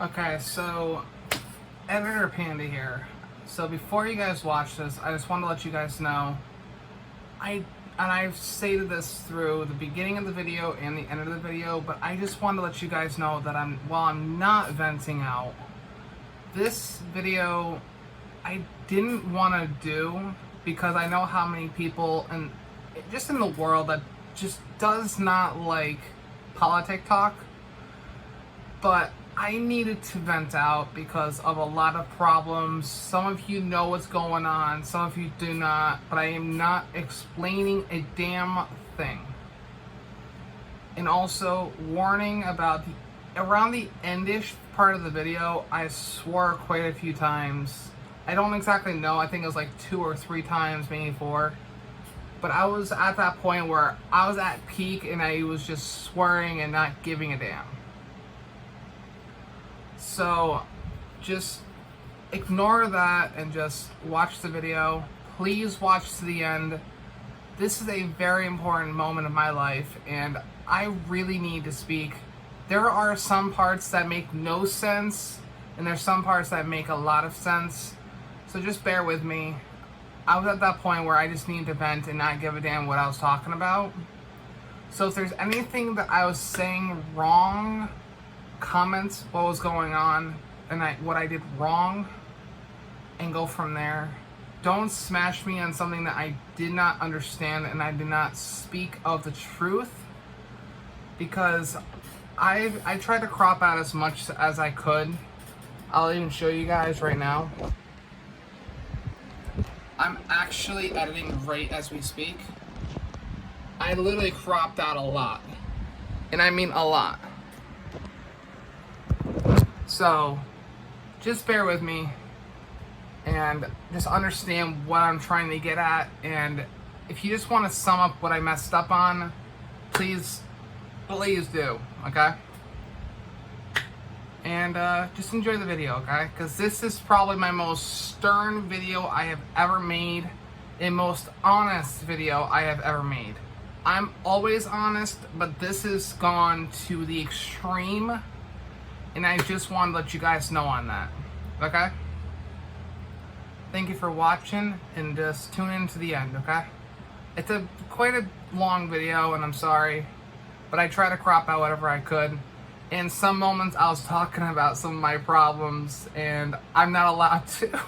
Okay, so Editor Panda here. So before you guys watch this, I just want to let you guys know, I've stated this through the beginning of the video and the end of the video, but I just want to let you guys know that while I'm not venting out, this video I didn't want to do because I know how many people and just in the world that just does not like politic talk. But I needed to vent out because of a lot of problems. Some of you know what's going on, some of you do not, but I am not explaining a damn thing. And also, warning about around the endish part of the video, I swore quite a few times. I don't exactly know, I think it was like 2 or 3 times, maybe 4. But I was at that point where I was at peak and I was just swearing and not giving a damn. So just ignore that and just watch the video. Please watch to the end. This is a very important moment of my life and I really need to speak. There are some parts that make no sense and there's some parts that make a lot of sense. So just bear with me. I was at that point where I just needed to vent and not give a damn what I was talking about. So if there's anything that I was saying wrong, comments what was going on and what I did wrong and go from there. Don't smash me on something that I did not understand and I did not speak of the truth, because I tried to crop out as much as I could. I'll even show you guys right now. I'm actually editing right as we speak. I literally cropped out a lot, and I mean a lot. So, just bear with me and just understand what I'm trying to get at. And if you just want to sum up what I messed up on, please do, okay? And just enjoy the video, okay? Because this is probably my most stern video I have ever made, and most honest video I have ever made. I'm always honest, but this has gone to the extreme. And I just want to let you guys know on that, okay? Thank you for watching, and just tune in to the end, okay? It's quite a long video, and I'm sorry, but I try to crop out whatever I could. In some moments, I was talking about some of my problems, and I'm not allowed to.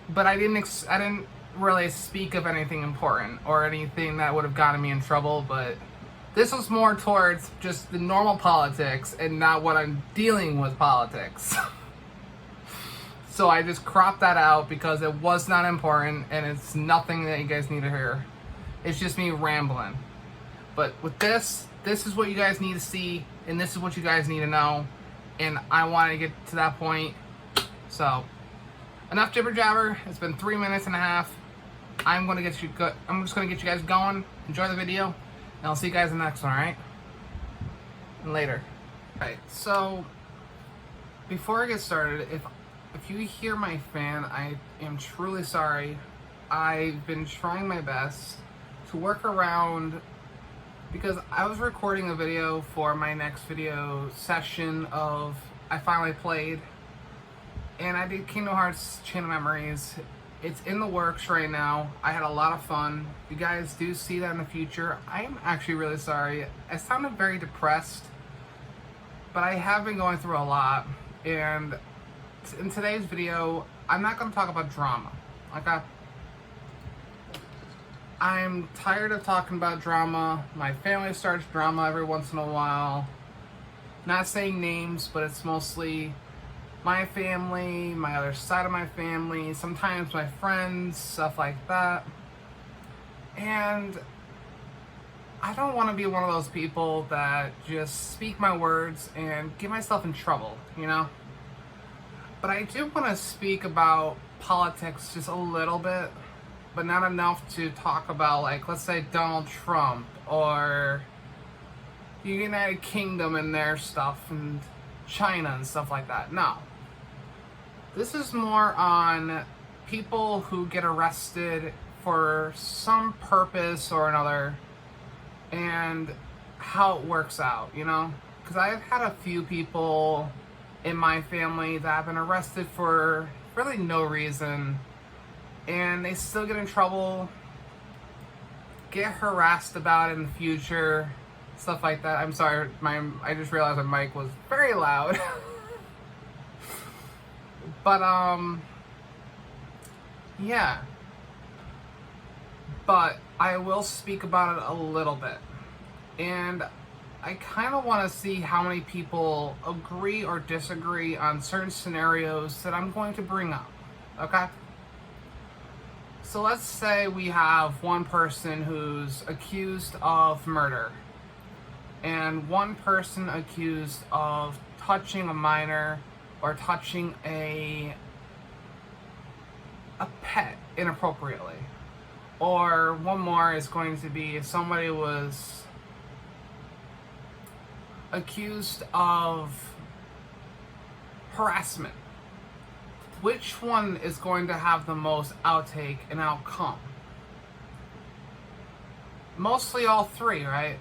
But I didn't really speak of anything important or anything that would have gotten me in trouble, but this was more towards just the normal politics and not what I'm dealing with politics. So I just cropped that out because it was not important and it's nothing that you guys need to hear. It's just me rambling. But with this is what you guys need to see and this is what you guys need to know. And I want to get to that point. So, enough jibber jabber. It's been 3 minutes and a half. I'm just gonna get you guys going. Enjoy the video. And I'll see you guys in the next one, alright? And later. Alright, so before I get started, if you hear my fan, I am truly sorry. I've been trying my best to work around, because I was recording a video for my next video session of I Finally Played, and I did Kingdom Hearts Chain of Memories. It's in the works right now. I had a lot of fun. You guys do see that in the future. I'm actually really sorry. I sounded very depressed, but I have been going through a lot. And in today's video, I'm not going to talk about drama. Okay? I'm tired of talking about drama. My family starts drama every once in a while. Not saying names, but it's mostly my family, my other side of my family, sometimes my friends, stuff like that. And I don't want to be one of those people that just speak my words and get myself in trouble, you know? But I do want to speak about politics just a little bit, but not enough to talk about, like, let's say Donald Trump or the United Kingdom and their stuff and China and stuff like that. No. This is more on people who get arrested for some purpose or another and how it works out, you know? because I've had a few people in my family that have been arrested for really no reason, and they still get in trouble, get harassed about it in the future, stuff like that. I'm sorry, I just realized my mic was very loud. But yeah. But I will speak about it a little bit. And I kind of want to see how many people agree or disagree on certain scenarios that I'm going to bring up. Okay? So let's say we have one person who's accused of murder, and one person accused of touching a minor or touching a pet inappropriately. Or one more is going to be if somebody was accused of harassment. Which one is going to have the most outtake and outcome? Mostly all three, right?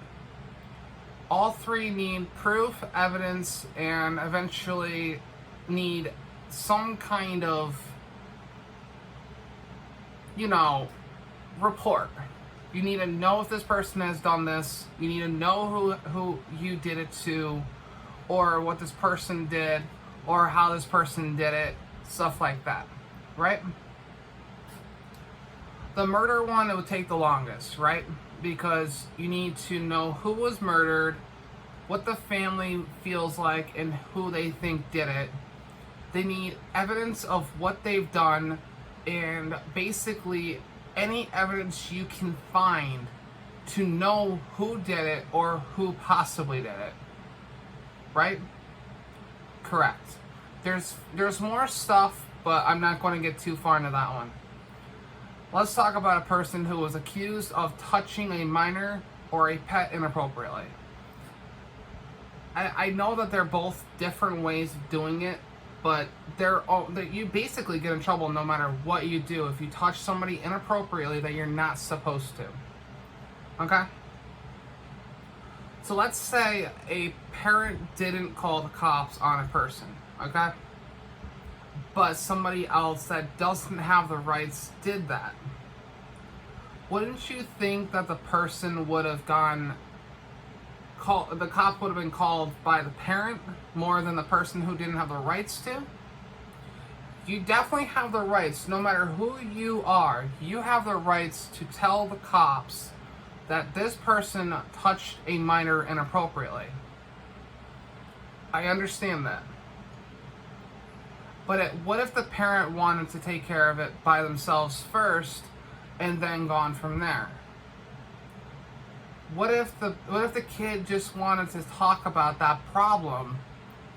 All three need proof, evidence, and eventually need some kind of, report. You need to know if this person has done this. You need to know who you did it to, or what this person did, or how this person did it, stuff like that, right? The murder one, it would take the longest, right? Because you need to know who was murdered, what the family feels like, and who they think did it. They need evidence of what they've done, and basically any evidence you can find to know who did it or who possibly did it. Right? Correct. There's more stuff, but I'm not going to get too far into that one. Let's talk about a person who was accused of touching a minor or a pet inappropriately. I know that they're both different ways of doing it, but you basically get in trouble no matter what you do if you touch somebody inappropriately that you're not supposed to. Okay? So let's say a parent didn't call the cops on a person, okay? But somebody else that doesn't have the rights did that. Wouldn't you think that the person would have the cop would have been called by the parent more than the person who didn't have the rights to? You definitely have the rights, no matter who you are, you have the rights to tell the cops that this person touched a minor inappropriately. I understand that. But what if the parent wanted to take care of it by themselves first and then gone from there? What if the kid just wanted to talk about that problem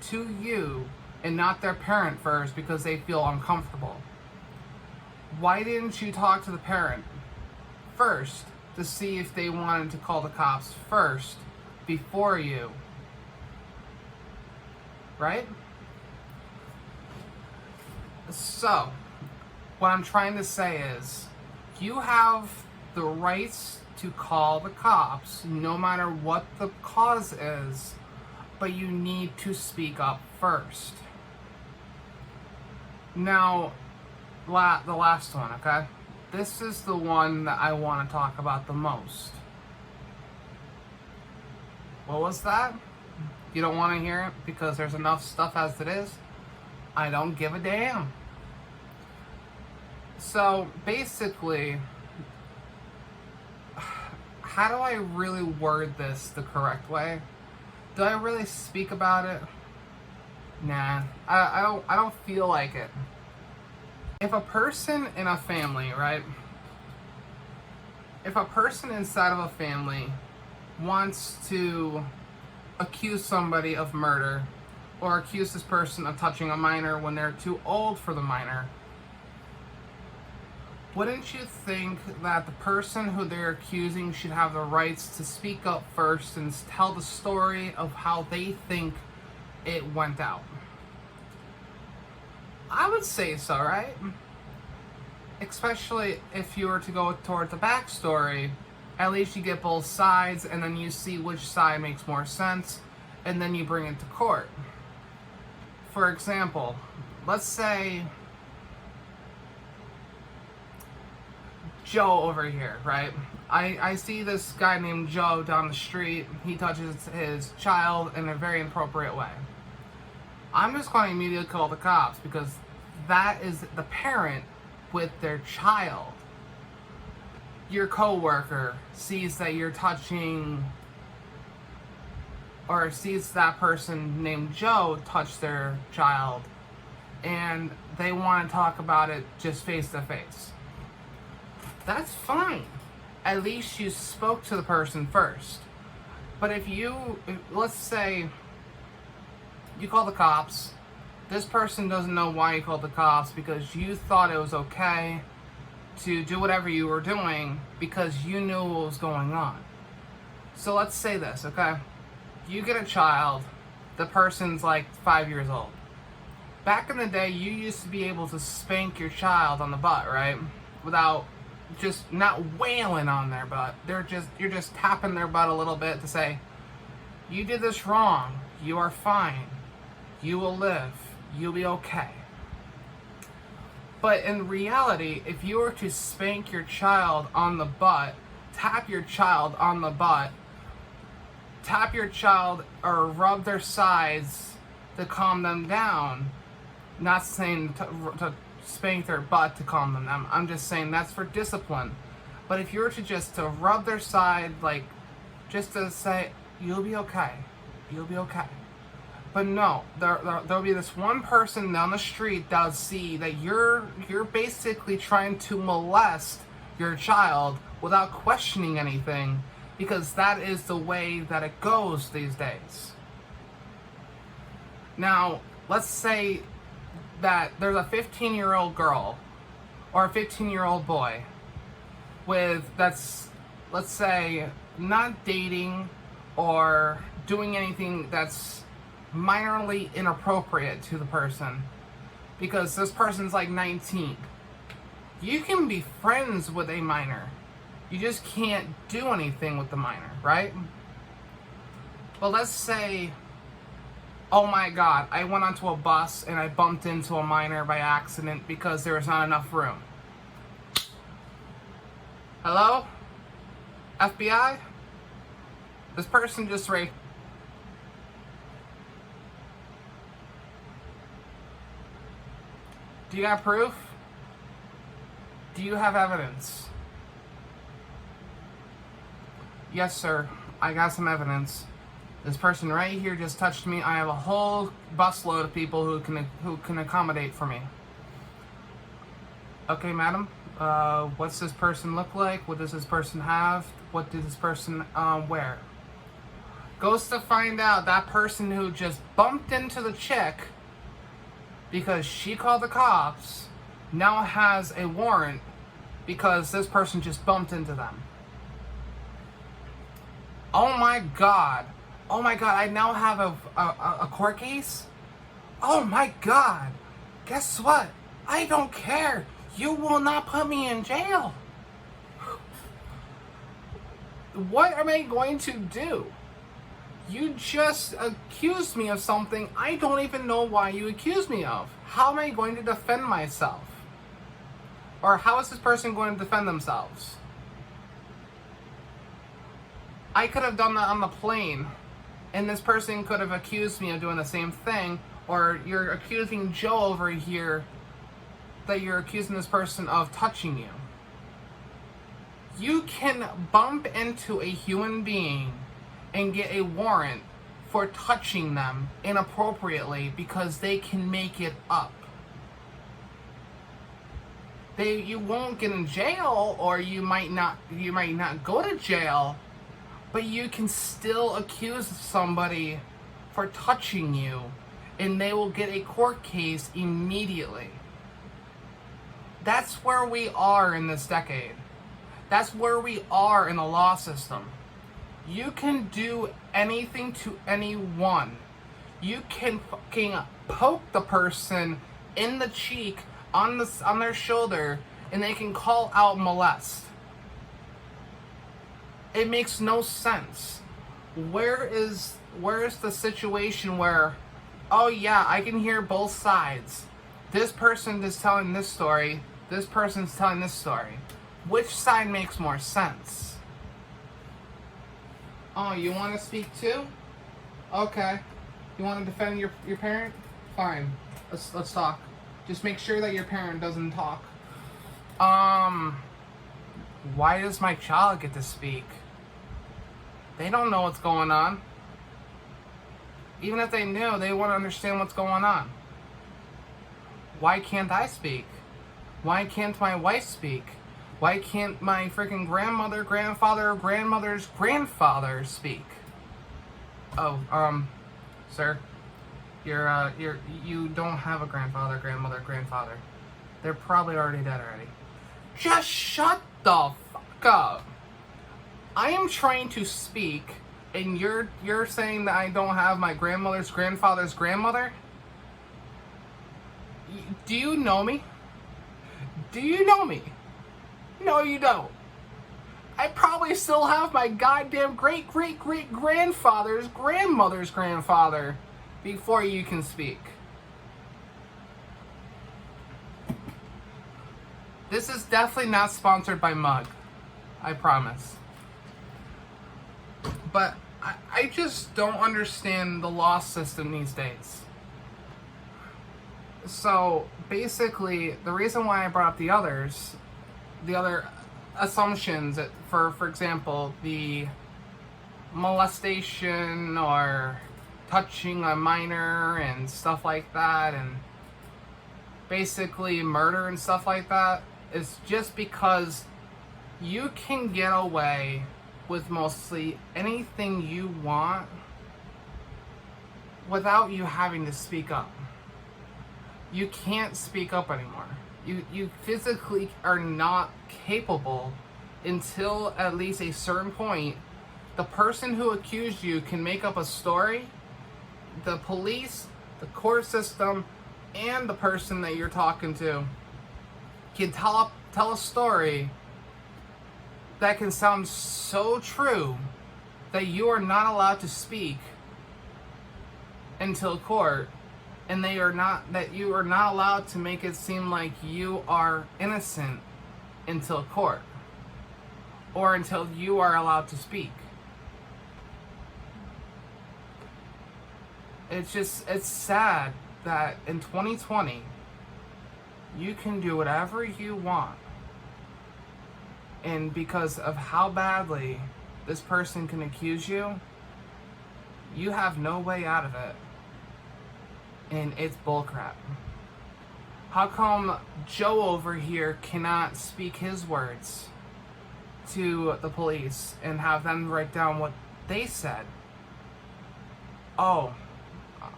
to you and not their parent first because they feel uncomfortable? Why didn't you talk to the parent first to see if they wanted to call the cops first before you? Right? So, what I'm trying to say is, you have the rights to call the cops no matter what the cause is, but you need to speak up first. Now, the last one, okay? This is the one that I want to talk about the most. What was that? You don't want to hear it because there's enough stuff as it is? I don't give a damn. So, basically, how do I really word this the correct way? Do I really speak about it? Nah, I don't feel like it. If a person in a family, right? If a person inside of a family wants to accuse somebody of murder or accuse this person of touching a minor when they're too old for the minor, wouldn't you think that the person who they're accusing should have the rights to speak up first and tell the story of how they think it went out? I would say so, right? Especially if you were to go toward the backstory, at least you get both sides and then you see which side makes more sense. and then you bring it to court. For example, let's say Joe over here, right? I see this guy named Joe down the street. He touches his child in a very inappropriate way. I'm just going to immediately call the cops because that is the parent with their child. Your coworker sees that you're touching, or sees that person named Joe touch their child, and they want to talk about it just face to face. That's fine. At least you spoke to the person first. But let's say you call the cops, this person doesn't know why you called the cops because you thought it was okay to do whatever you were doing because you knew what was going on. So let's say this, okay? You get a child, the person's like 5 years old. Back in the day, you used to be able to spank your child on the butt, right? Without just not wailing on their butt. You're just tapping their butt a little bit to say, you did this wrong. You are fine. You will live. You'll be okay. But in reality, if you were to spank your child on the butt, tap your child on the butt, tap your child or rub their sides to calm them down, not saying to spank their butt to calm them down. I'm just saying that's for discipline. But if you were to rub their side, like just to say, you'll be okay, you'll be okay. But no, there'll be this one person down the street that'll see that you're basically trying to molest your child without questioning anything, because that is the way that it goes these days. Now, let's say that there's a 15-year-old girl or a 15-year-old boy that's, let's say, not dating or doing anything that's minorly inappropriate to the person, because this person's like 19. You can be friends with a minor. You just can't do anything with the minor, right? But let's say, oh my God, I went onto a bus and I bumped into a minor by accident because there was not enough room. Hello? FBI? This person just raped. Do you have proof? Do you have evidence? Yes, sir. I got some evidence. This person right here just touched me. I have a whole busload of people who can accommodate for me. Okay, madam. What's this person look like? What does this person have? What did this person wear? Goes to find out that person who just bumped into the chick because she called the cops now has a warrant because this person just bumped into them. Oh my God. Oh my God, I now have a court case? Oh my God. Guess what? I don't care. You will not put me in jail. What am I going to do? You just accused me of something I don't even know why you accused me of. How am I going to defend myself? Or how is this person going to defend themselves? I could have done that on the plane, and this person could have accused me of doing the same thing, or you're accusing Joe over here that you're accusing this person of touching you. You can bump into a human being and get a warrant for touching them inappropriately because they can make it up. You won't get in jail, or you might not go to jail, but you can still accuse somebody for touching you, and they will get a court case immediately. That's where we are in this decade. That's where we are in the law system. You can do anything to anyone. You can fucking poke the person in the cheek, on their shoulder, and they can call out molest. It makes no sense. Where is Where's the situation where, oh yeah, I can hear both sides. This person is telling this story, this person's telling this story. Which side makes more sense? Oh, you want to speak too? Okay. You want to defend your parent? Fine. Let's talk. Just make sure that your parent doesn't talk. Why does my child get to speak? They don't know what's going on. Even if they knew, they wouldn't understand what's going on. Why can't I speak? Why can't my wife speak? Why can't my freaking grandmother, grandfather, grandmother's grandfather speak? Oh, sir, you don't have a grandfather, grandmother, grandfather. They're probably already dead already. Just shut the fuck up. I am trying to speak, and you're saying that I don't have my grandmother's grandfather's grandmother? Do you know me? Do you know me? No, you don't. I probably still have my goddamn great-great-great-grandfather's grandmother's grandfather before you can speak. This is definitely not sponsored by Mug. I promise. But I just don't understand the law system these days. So basically, the reason why I brought up the other assumptions, that for example, the molestation or touching a minor and stuff like that, and basically murder and stuff like that, is just because you can get away with mostly anything you want without you having to speak up. You can't speak up anymore. You physically are not capable until at least a certain point. The person who accused you can make up a story. The police, the court system, and the person that you're talking to can tell a story that can sound so true that you are not allowed to speak until court, and you are not allowed to make it seem like you are innocent until court, or until you are allowed to speak. It's sad that in 2020 you can do whatever you want, and because of how badly this person can accuse you, you have no way out of it. And it's bullcrap. How come Joe over here cannot speak his words to the police and have them write down what they said? Oh,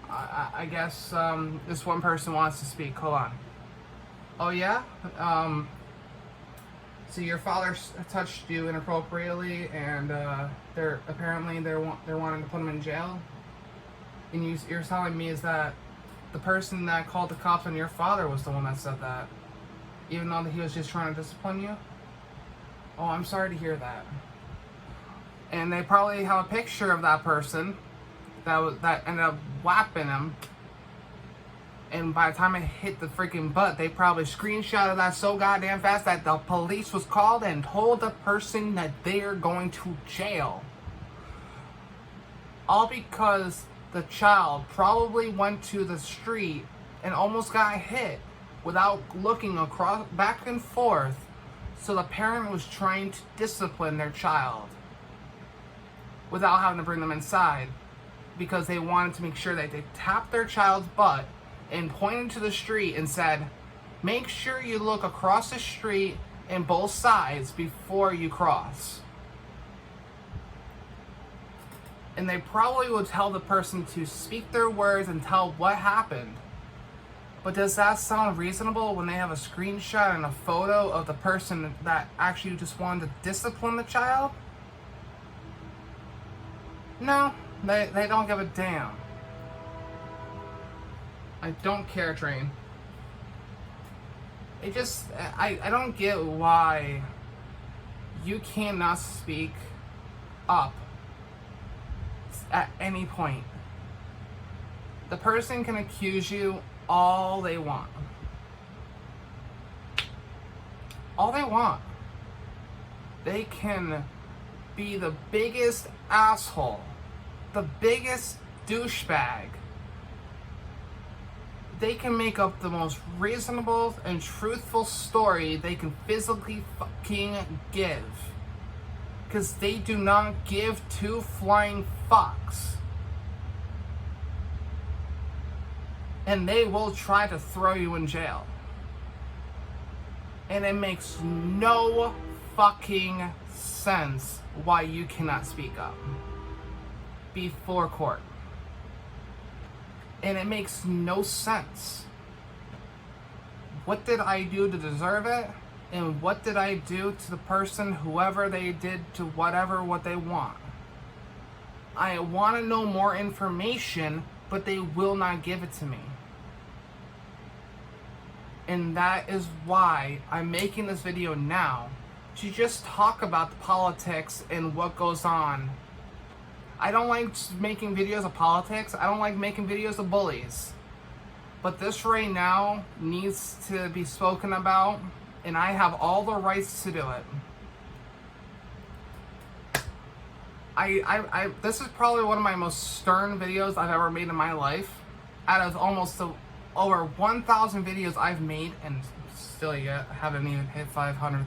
I guess this one person wants to speak. Hold on. Oh yeah? So your father touched you inappropriately, and they're wanting to put him in jail. And you're telling me is that the person that called the cops on your father was the one that said that, even though he was just trying to discipline you? Oh, I'm sorry to hear that. And they probably have a picture of that person that ended up whapping him. And by the time it hit the freaking butt, they probably screenshotted that so goddamn fast that the police was called and told the person that they're going to jail. All because the child probably went to the street and almost got hit without looking across, back and forth. So the parent was trying to discipline their child without having to bring them inside, because they wanted to make sure that they tapped their child's butt and pointed to the street and said, make sure you look across the street and both sides before you cross. And they probably would tell the person to speak their words and tell what happened. But does that sound reasonable when they have a screenshot and a photo of the person that actually just wanted to discipline the child? No, they don't give a damn. I don't care, Train. I don't get why you cannot speak up at any point. The person can accuse you all they want. All they want. They can be the biggest asshole, the biggest douchebag. They can make up the most reasonable and truthful story they can physically fucking give. Because they do not give two flying fucks. And they will try to throw you in jail. And it makes no fucking sense why you cannot speak up before court. And it makes no sense. What did I do to deserve it? And what did I do to the person, whoever they did to whatever what they want? I want to know more information, but they will not give it to me. And that is why I'm making this video now, to just talk about the politics and what goes on. I don't like making videos of politics. I don't like making videos of bullies. But this right now needs to be spoken about, and I have all the rights to do it. This is probably one of my most stern videos I've ever made in my life. Out of almost over 1,000 videos I've made, and still yet haven't even hit 500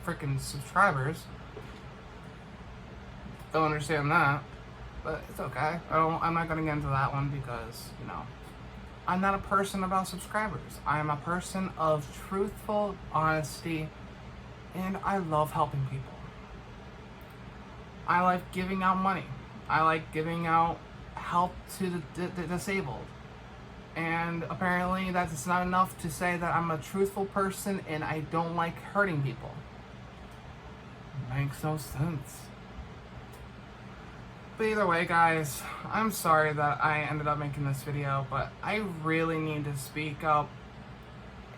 freaking subscribers. Don't understand that, but it's okay. I'm not gonna get into that one because, you know, I'm not a person about subscribers. I am a person of truthful honesty, and I love helping people. I like giving out money. I like giving out help to the disabled. And apparently that's not enough to say that I'm a truthful person and I don't like hurting people. It makes no sense. But either way, guys, I'm sorry that I ended up making this video, but I really need to speak up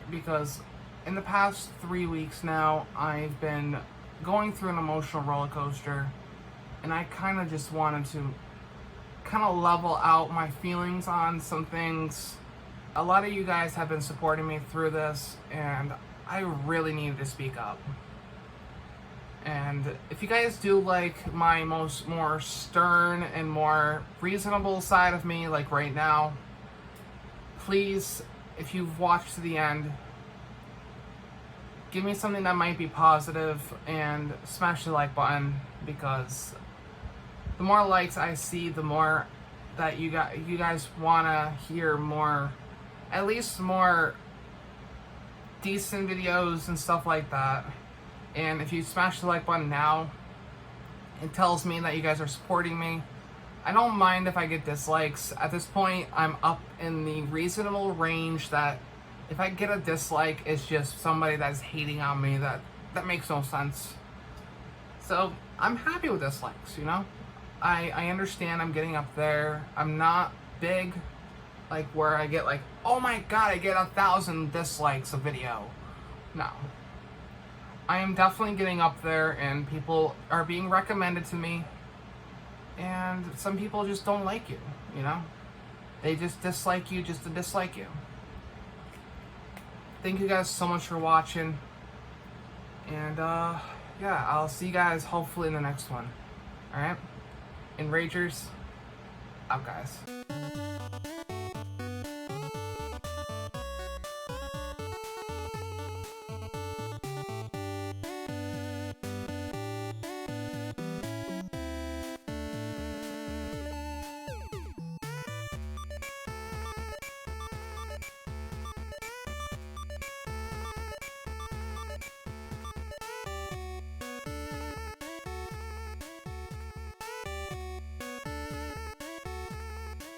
because in the past 3 weeks now, I've been going through an emotional roller coaster, and I kind of just wanted to kind of level out my feelings on some things. A lot of you guys have been supporting me through this, and I really needed to speak up. And if you guys do like my more stern and more reasonable side of me, like right now, please, if you've watched to the end, give me something that might be positive and smash the like button, because the more likes I see, the more that you guys want to hear more, at least more decent videos and stuff like that. And if you smash the like button now, it tells me that you guys are supporting me. I don't mind if I get dislikes. At this point, I'm up in the reasonable range that if I get a dislike, it's just somebody that's hating on me. That makes no sense. So I'm happy with dislikes, you know? I understand I'm getting up there. I'm not big, like where I get like, oh my god, I get 1,000 dislikes a video. No. I am definitely getting up there, and people are being recommended to me, and some people just don't like you, you know? They just dislike you just to dislike you. Thank you guys so much for watching, and yeah, I'll see you guys hopefully in the next one. Alright? And Ragers, out guys.